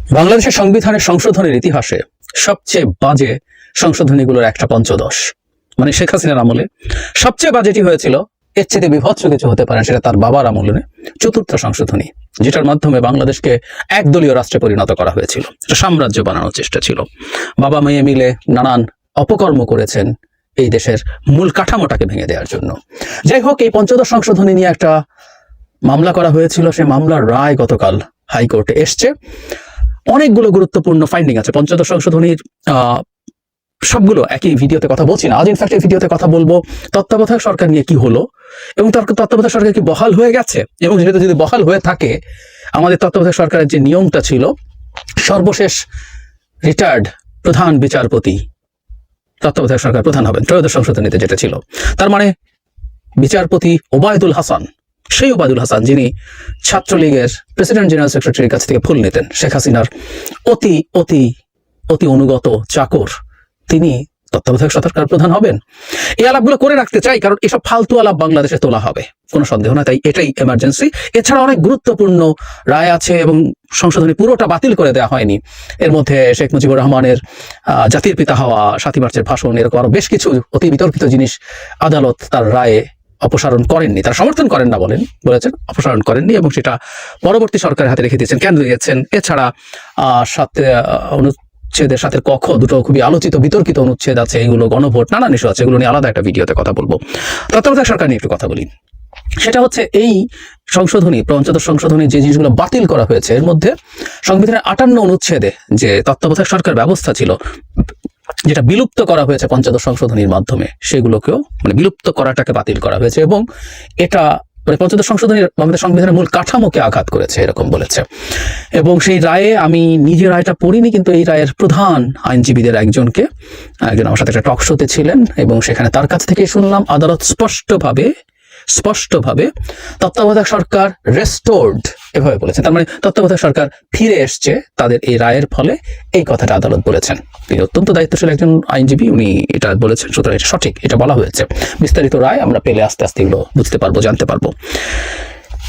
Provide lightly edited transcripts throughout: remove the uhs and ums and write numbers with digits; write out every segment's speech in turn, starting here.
বাংলাদেশের সংবিধানের সংশোধনের ইতিহাসে সবচেয়ে বাজে সংশোধনীগুলোর একটা পঞ্চদশ, মানে শেখ হাসিনার আমলে সবচেয়ে বাজেটি হয়েছিল। এর চেয়ে বিভৎস কিছু হতে পারে, সেটা তার বাবার আমলে চতুর্থ সংশোধনী, যেটার মাধ্যমে বাংলাদেশকে একদলীয় রাষ্ট্রে পরিণত করা হয়েছিল। এটা সাম্রাজ্য বানানোর চেষ্টা ছিল। বাবা মেয়ে মিলে নানান অপকর্ম করেছেন এই দেশের মূল কাঠামোটাকে ভেঙে দেওয়ার জন্য। যাই হোক, এই পঞ্চদশ সংশোধনী নিয়ে একটা মামলা করা হয়েছিল। সেই মামলার রায় গতকাল হাইকোর্টে এসছে। অনেকগুলো গুরুত্বপূর্ণ ফাইন্ডিং আছে পঞ্চদশ সংশোধনীর। সবগুলো একই ভিডিওতে কথা বলছি না। আজ ইনফ্যাক্ট এই ভিডিওতে কথা বলবো তত্ত্বাবধায়ক সরকার নিয়ে কি হলো, এবং তার তত্ত্বাবধায়ক সরকার কি বহাল হয়ে গেছে, এবং যেহেতু যদি বহাল হয়ে থাকে, আমাদের তত্ত্বাবধায়ক সরকারের যে নিয়মটা ছিল, সর্বশেষ রিটায়ার্ড প্রধান বিচারপতি তত্ত্বাবধায়ক সরকার প্রধান হবেন ত্রয়োদশ সংশোধনীতে যেটা ছিল। তার মানে বিচারপতি ওবায়দুল হাসান, সেই ওবায়দুল হাসান যিনি ছাত্রলীগের প্রেসিডেন্ট জেনারেল সেক্রেটারির কাছ থেকে ফুল নিতেন, শেখ হাসিনার অতি অতি অতি অনুগত চাকর, তিনি তত্ত্বাবধায়ক সরকার প্রধান হবেন। এই আলাপগুলো করে রাখতে চাই, কারণ এসব ফালতু আলাপ বাংলাদেশে তোলা হবে, কোনো সন্দেহ না। তাই এটাই এমার্জেন্সি। এছাড়া অনেক গুরুত্বপূর্ণ রায় আছে, এবং সংশোধনী পুরোটা বাতিল করে দেওয়া হয়নি। এর মধ্যে শেখ মুজিবুর রহমানের জাতির পিতা হওয়া, 7ই মার্চের ভাষণ, এরকম আরো বেশ কিছু অতি বিতর্কিত জিনিস আদালত তার রায়ে অপসারণ করেননি। তারা সমর্থন করেন না বলেছেন, অপসারণ করেননি, এবং সেটা পরবর্তী সরকারের হাতে রেখে দিয়েছেন। কেন দিয়েছেন? এছাড়া অনুচ্ছেদের সাথে কক্ষ দুটো খুবই আলোচিত বিতর্কিত অনুচ্ছেদ আছে, এগুলো গণভোট, নানান ইস্যু আছে, এগুলো নিয়ে আলাদা একটা ভিডিওতে কথা বলবো। তত্ত্বাবধায়ক সরকার নিয়ে একটু কথা বলি। সেটা হচ্ছে এই সংশোধনী, পঞ্চদশ সংশোধনী যে জিনিসগুলো বাতিল করা হয়েছে, এর মধ্যে সংবিধানের 58 অনুচ্ছেদে যে তত্ত্বাবধায়ক সরকার ব্যবস্থা ছিল, যেটা বিলুপ্ত করা হয়েছে পঞ্চদশ সংশোধনীর মাধ্যমে, সেগুলোকেও মানে বিলুপ্ত করাটাকে বাতিল করা হয়েছে, এবং এটা মানে পঞ্চদশ সংশোধনীর আমাদের সংবিধানের মূল কাঠামোকে আঘাত করেছে, এরকম বলেছে। এবং সেই রায়ে, আমি নিজে রায়টা পড়িনি, কিন্তু এই রায়ের প্রধান আইনজীবীদের একজন আমার সাথে একটা টক শোতে ছিলেন, এবং সেখানে তার কাছ থেকে শুনলাম আদালত স্পষ্টভাবে তত্ত্বাবধায়ক সরকার রেস্টোর্ড এভাবে বলেছেন। তার মানে তত্ত্বাবধায়ক সরকার ফিরে এসছে তাদের এই রায়ের ফলে, এই কথাটা আদালত বলেছেন। তিনি অত্যন্ত দায়িত্বশীল একজন আইনজীবী, উনি এটা বলেছেন, সুতরাং এটা সঠিক, এটা বলা হয়েছে। বিস্তারিত রায় আমরা পেলে আস্তে আস্তে এগুলো বুঝতে পারবো, জানতে পারবো।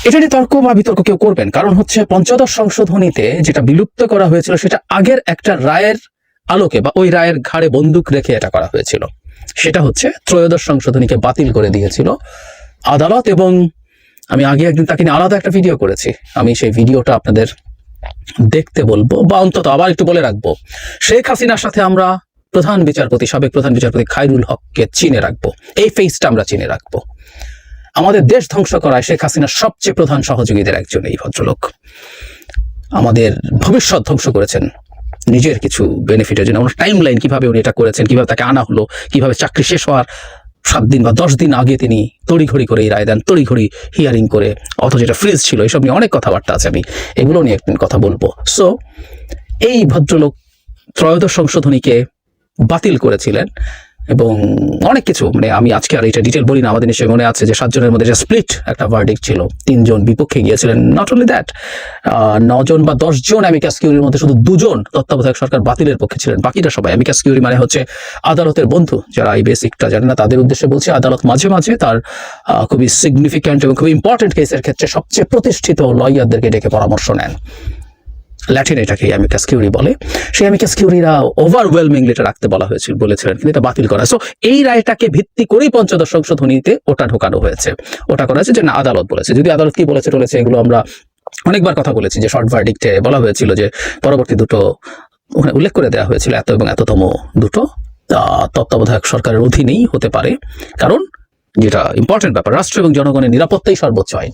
এটা নিয়ে তর্ক বা বিতর্ক কেউ করবেন, কারণ হচ্ছে পঞ্চদশ সংশোধনীতে যেটা বিলুপ্ত করা হয়েছিল, সেটা আগের একটা রায়ের আলোকে বা ওই রায়ের ঘাড়ে বন্দুক রেখে এটা করা হয়েছিল। সেটা হচ্ছে ত্রয়োদশ সংশোধনীকে বাতিল করে দিয়েছিল আদালত। এবং আমি আগে একদিন তাকে নিয়ে আলাদা একটা ভিডিও করেছি, আমি সেই ভিডিওটা আপনাদের দেখতে বলবো, বা অন্তত আবার একটু বলে রাখবো, শেখ হাসিনার সাথে আমরা সাবেক প্রধান বিচারপতি খায়রুল হককে চিনে রাখবো, এই ফেসটা আমরা চিনে রাখবো। আমাদের দেশ ধ্বংস করায় শেখ হাসিনার সবচেয়ে প্রধান সহযোগীদের একজন এই ভদ্রলোক। আমাদের ভবিষ্যৎ ধ্বংস করেছেন নিজের কিছু বেনিফিটের জন্য। টাইম লাইন কিভাবে উনি এটা করেছেন, কিভাবে তাকে আনা হলো, কিভাবে চাকরি শেষ হওয়ার 7 দিন বা 10 দিন আগে তিনি তড়িঘড়ি করে এই রায় দেন, তড়িঘড়ি হিয়ারিং করে, অথচ এটা ফ্রিজ ছিল। এইসব নিয়ে অনেক কথাবার্তা আছে, আমি এগুলো নিয়ে একদিন কথা বলবো। সো এই ভদ্রলোক ত্রয়োদশ সংশোধনীকে বাতিল করেছিলেন, এবং অনেক কিছু, মানে আমি আজকে আর এটা ডিটেল বলি না। আমাদের নিশ্চয়ই মনে আছে যে 7 জনের মধ্যে যে স্প্লিট একটা ভার্ডিক্ট ছিল, 3 জন বিপক্ষে গিয়েছিলেন। নট অনলি দ্যাট, 9 জন বা 10 জন অ্যামিকাস কিউরির মধ্যে শুধু 2 জন তত্ত্বাবধায়ক সরকার বাতিলের পক্ষে ছিলেন, বাকিটা সবাই অ্যামিকাস কিউরি মানে হচ্ছে আদালতের বন্ধু। যারা এই বেসিকটা জানে না তাদের উদ্দেশ্যে বলছি, আদালত মাঝে মাঝে তার খুবই সিগনিফিক্যান্ট এবং খুবই ইম্পর্টেন্ট কেসের ক্ষেত্রে সবচেয়ে প্রতিষ্ঠিত লয়ারদেরকে ডেকে পরামর্শ নেন। ল্যাটিন এটাকে অ্যামিকাস কিউরি বলে। সেই অ্যামিকাস কিউরিরা ওভারওয়েলমিংলি এটা রাখতে বলেছিলেন, কিন্তু এটা বাতিল করা। সো এই রায়টাকে ভিত্তি করেই পঞ্চদশ সংশোধনীতে ওটা ঢোকানো হয়েছে, ওটা করা হয়েছে যে না, আদালত বলেছে। যদি আদালত কি বলেছে এগুলো আমরা অনেকবার কথা বলেছি, যে শর্ট ভার্ডিক্টে বলা হয়েছিল যে পরবর্তী দুটো উল্লেখ করে দেওয়া হয়েছিল, এত এবং এততম দুটো তত্ত্বাবধায়ক সরকারের অধীনেই হতে পারে, কারণ যেটা ইম্পর্টেন্ট ব্যাপার, রাষ্ট্র এবং জনগণের নিরাপত্তাই সর্বোচ্চ আইন।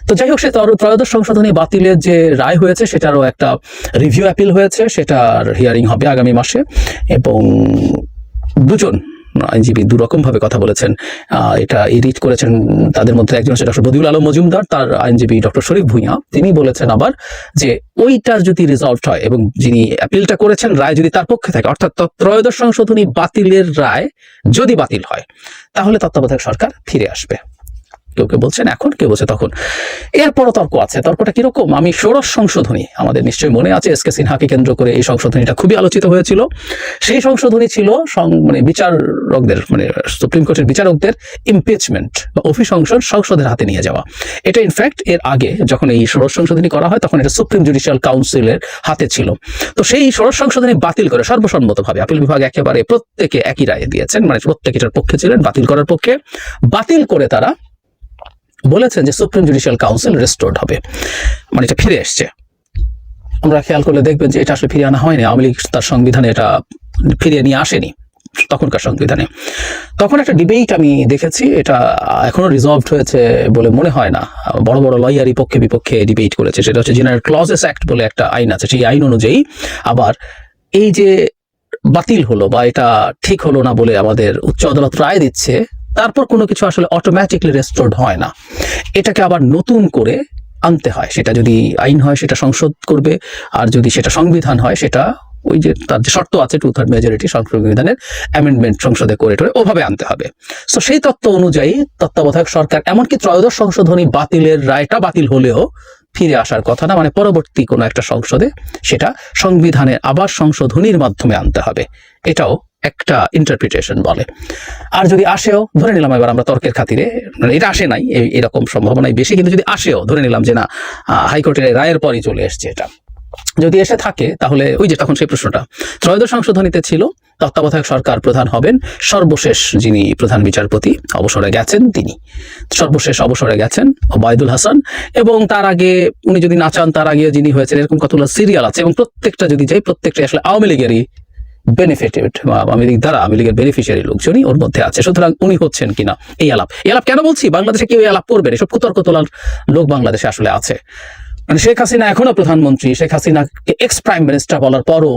তো যাই হোক, সে ত্রয়োদশ সংশোধনী বাতিলের যে রায় হয়েছে, সেটারও একটা রিভিউ অ্যাপিল হয়েছে, সেটার হিয়ারিং হবে আগামী মাসে। এবং 2 জন আইনজীবী 2 রকম ভাবে কথা বলেছেন, এটা এডিট করেছেন। তাদের মধ্যে একজন হচ্ছে ডক্টর বদিউল আলম মজুমদার, তার আইনজীবী ডক্টর শরীফ ভূঁইয়া, তিনি বলেছেন আবার যে ওইটার যদি রিজলভ হয় এবং যিনি অ্যাপিলটা করেছেন রায় যদি তার পক্ষে থাকে, অর্থাৎ ত্রয়োদশ সংশোধনী বাতিলের রায় যদি বাতিল হয়, তাহলে তত্ত্বাবধায়ক সরকার ফিরে আসবে। কেউ কেউ বলছেন এখন, কেউ বলছে তখন। এরপরও তর্ক আছে। তর্কটা কিরকম? আমি ষোড়শ সংশোধনী, আমাদের নিশ্চয়ই মনে আছে এস কে সিনহাকে কেন্দ্র করে এই সংশোধনীটা খুবই আলোচিত হয়েছিল। সেই সংশোধনী ছিল বিচারকদের, সুপ্রিম কোর্টের বিচারকদের ইমপিচমেন্ট বা অভিশংসন সংসদের হাতে নিয়ে যাওয়া। এটা ইনফ্যাক্ট এর আগে যখন এই ষোড়শ সংশোধনী করা হয় তখন এটা সুপ্রিম জুডিশিয়াল কাউন্সিলের হাতে ছিল। তো সেই ষোড়শ সংশোধনী বাতিল করে সর্বসম্মতভাবে আপিল বিভাগ একেবারে প্রত্যেকে একই রায় দিয়েছেন, প্রত্যেকে এটার পক্ষে ছিলেন, বাতিল করার পক্ষে। বাতিল করে তারা বলেছেন যে সুপ্রিম জুডিশিয়াল কাউন্সিল রেস্টোর্ড হবে, এটা ফিরে এসছে। আমরা খেয়াল করলে দেখবেন যে এটা আসলে ফিরিয়ে আনা হয়নি। আওয়ামী লীগ তার সংবিধানে এটা ফিরিয়ে নিয়ে আসেনি তখনকার সংবিধানে। তখন একটা ডিবেট আমি দেখেছি, এটা এখনো রিজলভড হয়েছে বলে মনে হয় না। বড় বড় লয়ারই পক্ষে বিপক্ষে ডিবেট করেছে। সেটা হচ্ছে জেনারেল ক্লজেস অ্যাক্ট বলে একটা আইন আছে, সেই আইন অনুযায়ী আবার এই যে বাতিল হলো বা এটা ঠিক হলো না বলে আমাদের উচ্চ আদালত রায় দিচ্ছে, তারপর কোনো কিছু আসলে অটোমেটিকলি রেস্টোর্ড হয় না, এটাকে আবার নতুন করে আনতে হয়। সেটা যদি আইন হয় সেটা সংসদ করবে, আর যদি সেটা সংবিধান হয় সেটা ওই যে তার যে শর্ত আছে 2/3 মেজরিটি সংবিধানের অ্যামেন্ডমেন্ট সংসদে করে ওভাবে আনতে হবে। সো সেই তত্ত্ব অনুযায়ী তত্ত্বাবধায়ক সরকার এমনকি ত্রয়োদশ সংশোধনী বাতিলের রায়টা বাতিল হলেও ফিরে আসার কথা না, পরবর্তী কোনো একটা সংসদে সেটা সংবিধানের আবার সংশোধনীর মাধ্যমে আনতে হবে। এটাও একটা ইন্টারপ্রিটেশন বলে। আর যদি আসেও, ধরে নিলাম এবার আমরা তর্কের খাতিরে, এটা আসে নাই, এরকম সম্ভাবনাই বেশি, কিন্তু যদি আসেও ধরে নিলাম যে না হাইকোর্টের রায়ের পরই চলে এসছে, এটা যদি এসে থাকে তাহলে ওই যে তখন সেই প্রশ্নটা ত্রয়োদশ সংশোধনীতে ছিল তত্ত্বাবধায়ক সরকার প্রধান হবেন সর্বশেষ যিনি প্রধান বিচারপতি অবসরে গেছেন, তিনি সর্বশেষ অবসরে গেছেন ওবায়দুল হাসান, এবং তার আগে উনি যদি না চান তার আগে যিনি হয়েছেন, এরকম কতগুলো সিরিয়াল আছে এবং প্রত্যেকটা যদি যাই প্রত্যেকটা আসলে আওয়ামী লীগেরই বেনিফিটেড, আওয়ামী লীগ দ্বারা আওয়ামী লীগের বেনিফিশিয়ারি লোকজনই ওর মধ্যে আছে। সুতরাং উনি হচ্ছেন কিনা এই আলাপ কেন বলছি? বাংলাদেশে কেউ এই আলাপ করবেন? এসব কুতর্ক তোলার লোক বাংলাদেশে আসলে আছে। শেখ হাসিনা এখনো প্রধানমন্ত্রী, শেখ হাসিনাকে এক্স প্রাইম মিনিস্টার বলার পরও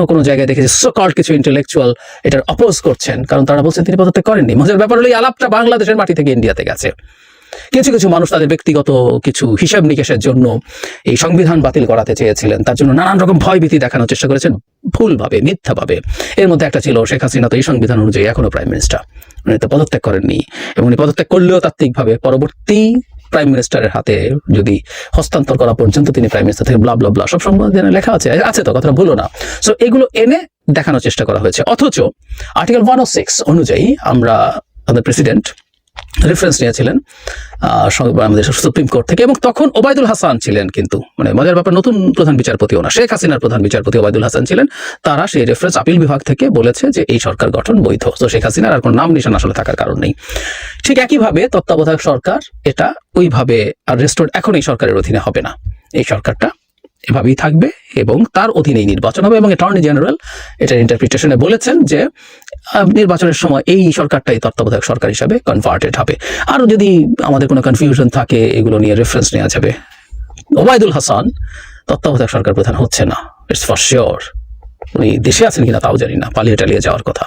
কোনো জায়গায় দেখেছি সো-কল্ড কিছু ইন্টেলেকচুয়াল এটার অপোজ করছেন, কারণ তারা বলছেন তিনি পদত্যাগ করেননি। মজার ব্যাপার হলো এই আলাপটা বাংলাদেশের মাটি থেকে ইন্ডিয়াতে গেছে। কিছু মানুষ তাদের ব্যক্তিগত কিছু হিসাব নিকেশের জন্য এই সংবিধান বাতিল করাতে চেয়েছিলেন, তার জন্য নানান রকম ভয়ভীতি দেখানোর চেষ্টা করেছেন, ভুলভাবে, মিথ্যাভাবে। এর মধ্যে একটা ছিল শেখ হাসিনা তো এই সংবিধান অনুযায়ী এখনো প্রাইম মিনিস্টার, উনি তো পদত্যাগ করেননি, এবং উনি পদত্যাগ করলেও তাত্ত্বিকভাবে পরবর্তী প্রাইম মিনিস্টারের হাতে যদি হস্তান্তর করা পর্যন্ত তিনি প্রাইম মিনিস্টার থেকে ব্লা ব্লা ব্লা সব সংবিধানে লেখা আছে তো, কথাটা ভুলো না। সো এগুলো এনে দেখানোর চেষ্টা করা হয়েছে, অথচ আর্টিকেল 106 অনুযায়ী আমাদের প্রেসিডেন্ট রেফারেন্স নিয়েছিলেন আমাদের সুপ্রিম কোর্ট থেকে, এবং তখন ওবায়দুল হাসান ছিলেন, কিন্তু মজার ব্যাপার নতুন প্রধান বিচারপতিও না, শেখ হাসিনার প্রধান বিচারপতি ওবায়দুল হাসান ছিলেন। তারা সেই রেফারেন্স আপিল বিভাগ থেকে বলেছে যে এই সরকার গঠন বৈধ। তো শেখ হাসিনার আর কোনো নাম নিশান আসলে থাকার কারণ নেই। ঠিক একইভাবে তত্ত্বাবধায়ক সরকার এটা ওইভাবে আর রেস্টোর্ড এখন এই সরকারের অধীনে হবে না, এই সরকারটা এভাবেই থাকবে এবং তার অধীনেই নির্বাচন হবে। এবং অ্যাটর্নি জেনারেল এটার ইন্টারপ্রিটেশনে বলেছেন যে নির্বাচনের সময় এই সরকারটাই তত্ত্বাবধায়ক সরকার হিসাবে কনভার্টেড হবে। আর যদি আমাদের কোনো কনফিউশন থাকে এগুলো নিয়ে রেফারেন্স নেওয়া যাবে। ওবায়দুল হাসান তত্ত্বাবধায়ক সরকার প্রধান হচ্ছে না, ইটস ফর শিওর। উনি দেশে আছেন কিনা তাও জানি না, পালিয়ে টালিয়ে যাওয়ার কথা।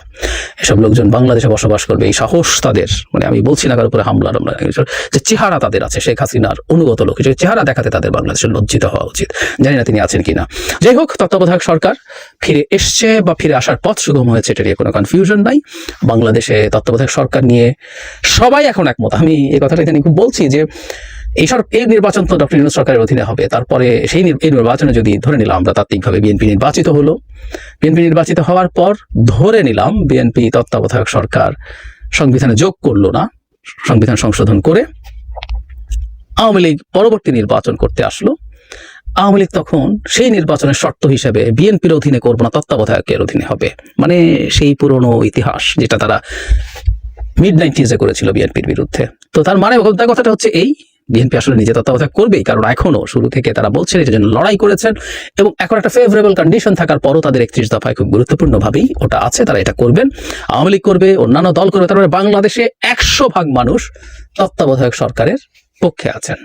এসব লোকজন বাংলাদেশে বসবাস করবে, এই সাহস তাদের, আমি বলছি না কারোর উপরে হামলা, যে চেহারা তাদের আছে, শেখ হাসিনার অনুগত লোক হিসেবে চেহারা দেখাতে তাদের বাংলাদেশের লজ্জিত হওয়া উচিত। জানি না তিনি আছেন কিনা। যাই হোক, তত্ত্বাবধায়ক সরকার ফিরে এসছে বা ফিরে আসার পথ সুগম হয়েছে, এটা নিয়ে কোনো কনফিউশন নাই। বাংলাদেশে তত্ত্বাবধায়ক সরকার নিয়ে সবাই এখন একমত। আমি এই কথাটা এখানে খুব বলছি যে এই নির্বাচন তো ডক্টর ইউনূস সরকারের অধীনে হবে। তারপরে এই নির্বাচনে যদি ধরে নিলাম আমরা তাত্ত্বিকভাবে বিএনপি নির্বাচিত হলো, বিএনপি নির্বাচিত হওয়ার পর ধরে নিলাম বিএনপি তত্ত্বাবধায়ক সরকার সংবিধানে যোগ করলো না, সংবিধান সংশোধন করে আওয়ামী লীগ পরবর্তী নির্বাচন করতে আসলো। আওয়ামী লীগ তখন সেই নির্বাচনের শর্ত হিসেবে বিএনপির অধীনে করবো না, তত্ত্বাবধায়কের অধীনে হবে। সেই পুরনো ইতিহাস যেটা তারা মিড-90s করেছিল বিএনপির বিরুদ্ধে। তো তার কথাটা হচ্ছে এই, বিএনপি আসলে নিজে তত্ত্বাবধায়ক করবেই, কারণ এখনো শুরু থেকে তারা বলছেন এটার জন্য লড়াই করেছেন, এবং এখন একটা ফেভারেবল কন্ডিশন থাকার পরও তাদের 31 দফায় খুব গুরুত্বপূর্ণভাবেই ওটা আছে, তারা এটা করবেন। আওয়ামী লীগ করবে, অন্যান্য দল করবে, তারপরে বাংলাদেশে 100% মানুষ তত্ত্বাবধায়ক সরকারের পক্ষে আছেন।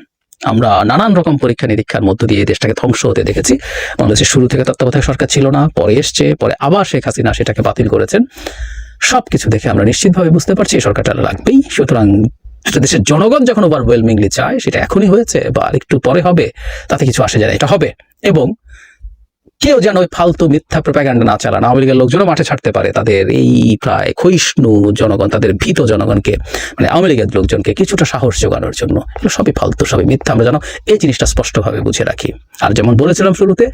আমরা নানান রকম পরীক্ষা নিরীক্ষার মধ্য দিয়ে এই দেশটাকে ধ্বংস হতে দেখেছি। বাংলাদেশের শুরু থেকে তত্ত্বাবধায়ক সরকার ছিল না, পরে এসছে, পরে আবার শেখ হাসিনা সেটাকে বাতিল করেছেন। সবকিছু দেখে আমরা নিশ্চিতভাবে বুঝতে পারছি এই সরকারটা লাগবেই। সুতরাং দেশের জনগণ যখন ওভারওয়েলমিংলি চায়, সেটা এখনই হয়েছে বা একটু পরে হবে, তাতে কিছু আসে যায় না, এটা হবে। এবং কেউ যেন ওই ফালতু মিথ্যা প্রোপাগান্ডা না চালান, আওয়ামী লীগের লোকজনও মাঠে ছাড়তে পারে তাদের এই প্রায় ক্ষয়িষ্ণু জনগণ, তাদের ভীত জনগণকে, মানে আওয়ামী লীগের লোকজনকে কিছুটা সাহস যোগানোর জন্য। এগুলো সবই ফালতু, সবই মিথ্যা। আমরা যেন এই জিনিসটা স্পষ্টভাবে বুঝে রাখি। আর যেমন বলেছিলাম শুরুতে,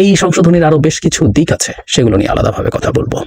এই সংশোধনীর আরো বেশ কিছু দিক আছে, সেগুলো নিয়ে আলাদাভাবে কথা বলবো।